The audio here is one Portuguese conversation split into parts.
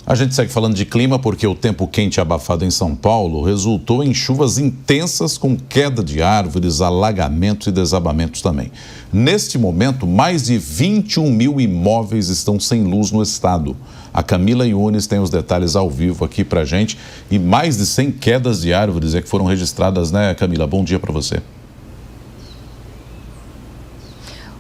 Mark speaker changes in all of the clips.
Speaker 1: A gente segue falando de clima porque o tempo quente e abafado em São Paulo resultou em chuvas intensas com queda de árvores, alagamentos e desabamentos também. Neste momento, mais de 21 mil imóveis estão sem luz no estado. A Camila Yunes tem os detalhes ao vivo aqui pra gente e mais de 100 quedas de árvores que foram registradas, né, Camila? Bom dia para você.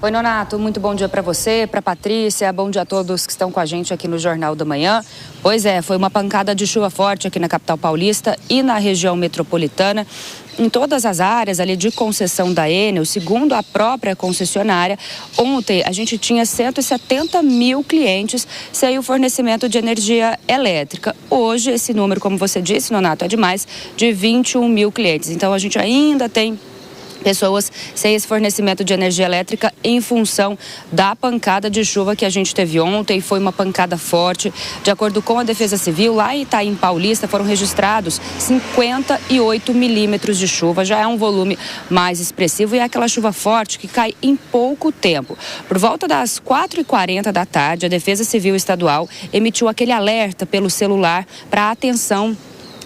Speaker 2: Oi, Nonato, muito bom dia para você, para a Patrícia, bom dia a todos que estão com a gente aqui no Jornal da Manhã. Pois é, foi uma pancada de chuva forte aqui na capital paulista e na região metropolitana. Em todas as áreas ali de concessão da Enel, segundo a própria concessionária, ontem a gente tinha 170 mil clientes sem o fornecimento de energia elétrica. Hoje, esse número, como você disse, Nonato, é de mais de 21 mil clientes. Então, a gente ainda tem pessoas sem esse fornecimento de energia elétrica em função da pancada de chuva que a gente teve ontem. Foi uma pancada forte. De acordo com a Defesa Civil, lá em Itaim Paulista foram registrados 58 milímetros de chuva. Já é um volume mais expressivo e é aquela chuva forte que cai em pouco tempo. Por volta das 4h40 da tarde, a Defesa Civil Estadual emitiu aquele alerta pelo celular para atenção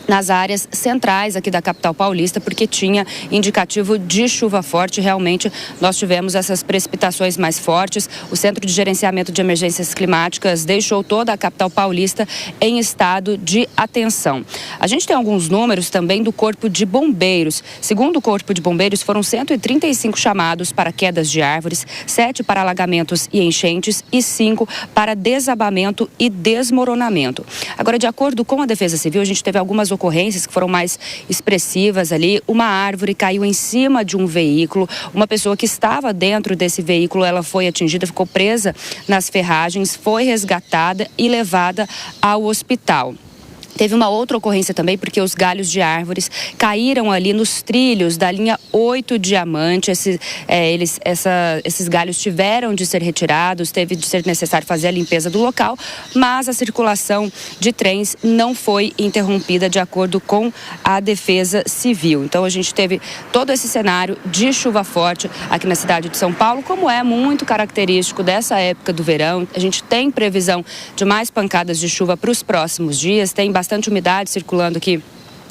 Speaker 2: nas áreas centrais aqui da capital paulista, porque tinha indicativo de chuva forte. Realmente, nós tivemos essas precipitações mais fortes. O Centro de Gerenciamento de Emergências Climáticas deixou toda a capital paulista em estado de atenção. A gente tem alguns números também do Corpo de Bombeiros. Segundo o Corpo de Bombeiros, foram 135 chamados para quedas de árvores, 7 para alagamentos e enchentes e 5 para desabamento e desmoronamento. Agora, de acordo com a Defesa Civil, a gente teve algumas ocorrências que foram mais expressivas ali. Uma árvore caiu em cima de um veículo. Uma pessoa que estava dentro desse veículo, ela foi atingida, ficou presa nas ferragens, foi resgatada e levada ao hospital. Teve uma outra ocorrência também, porque os galhos de árvores caíram ali nos trilhos da linha 8 Diamante. Esses galhos tiveram de ser retirados, teve de ser necessário fazer a limpeza do local, mas a circulação de trens não foi interrompida, de acordo com a Defesa Civil. Então, a gente teve todo esse cenário de chuva forte aqui na cidade de São Paulo, como é muito característico dessa época do verão. A gente tem previsão de mais pancadas de chuva para os próximos dias, tem bastante umidade circulando aqui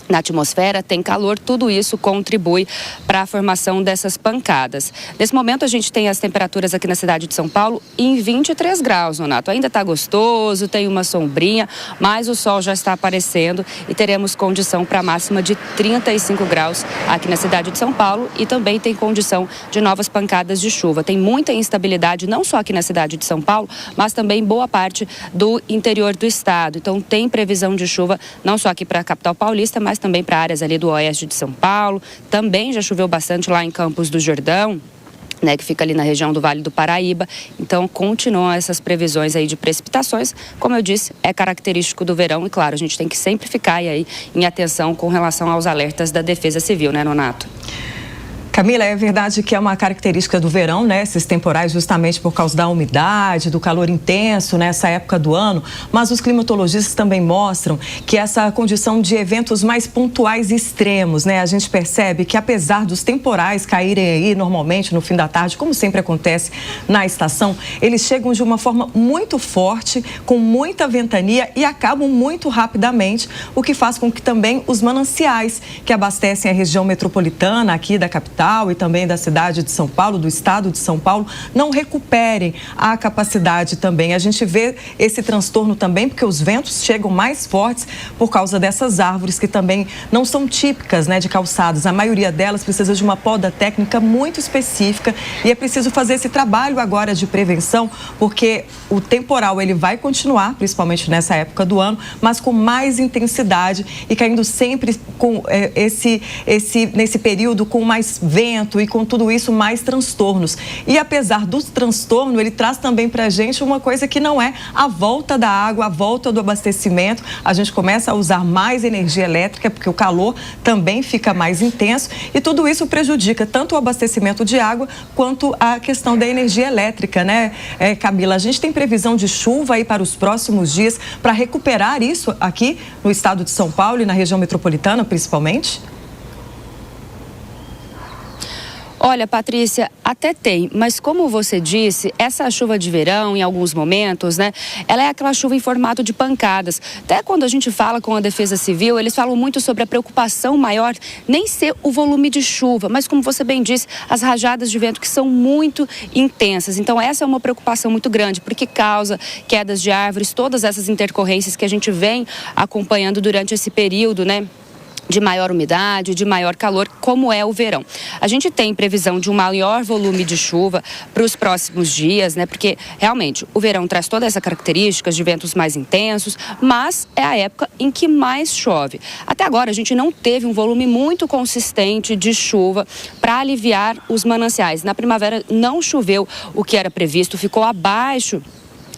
Speaker 2: na atmosfera, tem calor, tudo isso contribui para a formação dessas pancadas. Nesse momento, a gente tem as temperaturas aqui na cidade de São Paulo em 23 graus, Nonato. Ainda está gostoso, tem uma sombrinha, mas o sol já está aparecendo e teremos condição para a máxima de 35 graus aqui na cidade de São Paulo e também tem condição de novas pancadas de chuva. Tem muita instabilidade, não só aqui na cidade de São Paulo, mas também boa parte do interior do estado. Então, tem previsão de chuva não só aqui para a capital paulista, mas também para áreas ali do oeste de São Paulo. Também já choveu bastante lá em Campos do Jordão, né, que fica ali na região do Vale do Paraíba. Então, continuam essas previsões aí de precipitações. Como eu disse, é característico do verão e, claro, a gente tem que sempre ficar aí em atenção com relação aos alertas da Defesa Civil, né, Nonato?
Speaker 3: Camila, é verdade que é uma característica do verão, né? Esses temporais, justamente por causa da umidade, do calor intenso nessa época do ano, mas os climatologistas também mostram que essa condição de eventos mais pontuais e extremos, né? A gente percebe que, apesar dos temporais caírem aí normalmente no fim da tarde, como sempre acontece na estação, eles chegam de uma forma muito forte, com muita ventania e acabam muito rapidamente, o que faz com que também os mananciais que abastecem a região metropolitana aqui da capital e também da cidade de São Paulo, do estado de São Paulo, não recuperem a capacidade também. A gente vê esse transtorno também porque os ventos chegam mais fortes por causa dessas árvores que também não são típicas, né, de calçadas. A maioria delas precisa de uma poda técnica muito específica e é preciso fazer esse trabalho agora de prevenção, porque o temporal ele vai continuar, principalmente nessa época do ano, mas com mais intensidade e caindo sempre com nesse período com mais vento e com tudo isso mais transtornos. E apesar do transtorno, ele traz também para a gente uma coisa que não é a volta da água, a volta do abastecimento. A gente começa a usar mais energia elétrica porque o calor também fica mais intenso e tudo isso prejudica tanto o abastecimento de água quanto a questão da energia elétrica, né, Camila? A gente tem previsão de chuva aí para os próximos dias para recuperar isso aqui no estado de São Paulo e na região metropolitana, principalmente?
Speaker 2: Olha, Patrícia, até tem, mas como você disse, essa chuva de verão, em alguns momentos, né, ela é aquela chuva em formato de pancadas. Até quando a gente fala com a Defesa Civil, eles falam muito sobre a preocupação maior, nem ser o volume de chuva, mas como você bem disse, as rajadas de vento que são muito intensas. Então essa é uma preocupação muito grande, porque causa quedas de árvores, todas essas intercorrências que a gente vem acompanhando durante esse período, né, de maior umidade, de maior calor, como é o verão. A gente tem previsão de um maior volume de chuva para os próximos dias, né? Porque realmente o verão traz todas essas características de ventos mais intensos, mas é a época em que mais chove. Até agora a gente não teve um volume muito consistente de chuva para aliviar os mananciais. Na primavera não choveu o que era previsto, ficou abaixo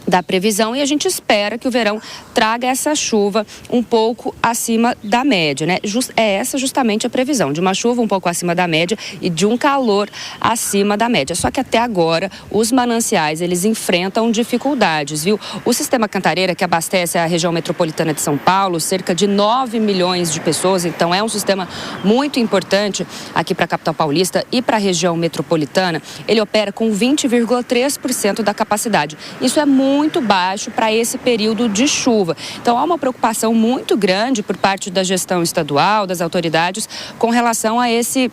Speaker 2: da previsão e a gente espera que o verão traga essa chuva um pouco acima da média, né? É essa justamente a previsão, de uma chuva um pouco acima da média e de um calor acima da média. Só que até agora os mananciais, eles enfrentam dificuldades, viu? O sistema Cantareira, que abastece a região metropolitana de São Paulo, cerca de 9 milhões de pessoas, então é um sistema muito importante aqui para a capital paulista e para a região metropolitana, ele opera com 20,3% da capacidade. Isso é muito baixo para esse período de chuva. Então, há uma preocupação muito grande por parte da gestão estadual, das autoridades, com relação a esse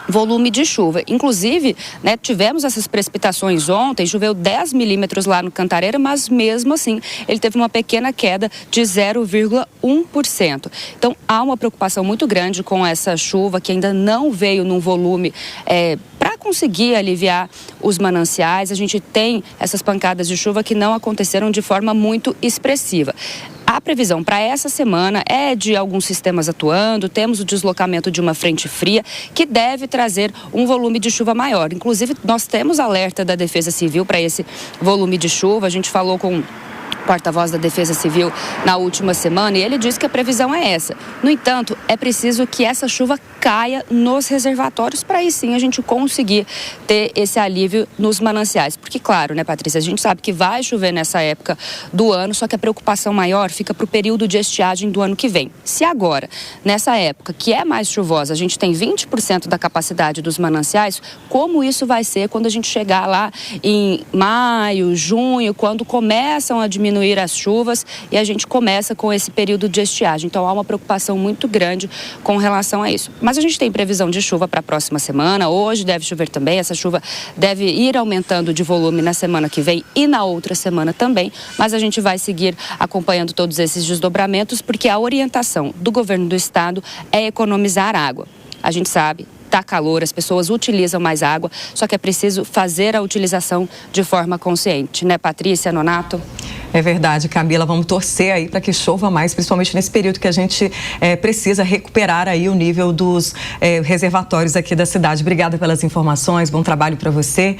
Speaker 2: volume de chuva. Inclusive, né, tivemos essas precipitações ontem, choveu 10 milímetros lá no Cantareira, mas mesmo assim ele teve uma pequena queda de 0,1%. Então, há uma preocupação muito grande com essa chuva que ainda não veio num volume para conseguir aliviar os mananciais. A gente tem essas pancadas de chuva que não aconteceram de forma muito expressiva. A previsão para essa semana é de alguns sistemas atuando, temos o deslocamento de uma frente fria que deve trazer um volume de chuva maior. Inclusive, nós temos alerta da Defesa Civil para esse volume de chuva. A gente falou com o porta-voz da Defesa Civil na última semana e ele disse que a previsão é essa. No entanto, é preciso que essa chuva caia nos reservatórios para aí sim a gente conseguir ter esse alívio nos mananciais. Porque, claro, né, Patrícia, a gente sabe que vai chover nessa época do ano, só que a preocupação maior fica para o período de estiagem do ano que vem. Se agora, nessa época que é mais chuvosa, a gente tem 20% da capacidade dos mananciais, como isso vai ser quando a gente chegar lá em maio, junho, quando começam a diminuir as chuvas e a gente começa com esse período de estiagem. Então há uma preocupação muito grande com relação a isso. Mas a gente tem previsão de chuva para a próxima semana, hoje deve chover também, essa chuva deve ir aumentando de volume na semana que vem e na outra semana também, mas a gente vai seguir acompanhando todos esses desdobramentos porque a orientação do governo do estado é economizar água. A gente sabe, tá calor, as pessoas utilizam mais água, só que é preciso fazer a utilização de forma consciente, né, Patrícia, Nonato?
Speaker 3: É verdade, Camila, vamos torcer aí para que chova mais, principalmente nesse período que a gente precisa recuperar aí o nível dos reservatórios aqui da cidade. Obrigada pelas informações, bom trabalho para você.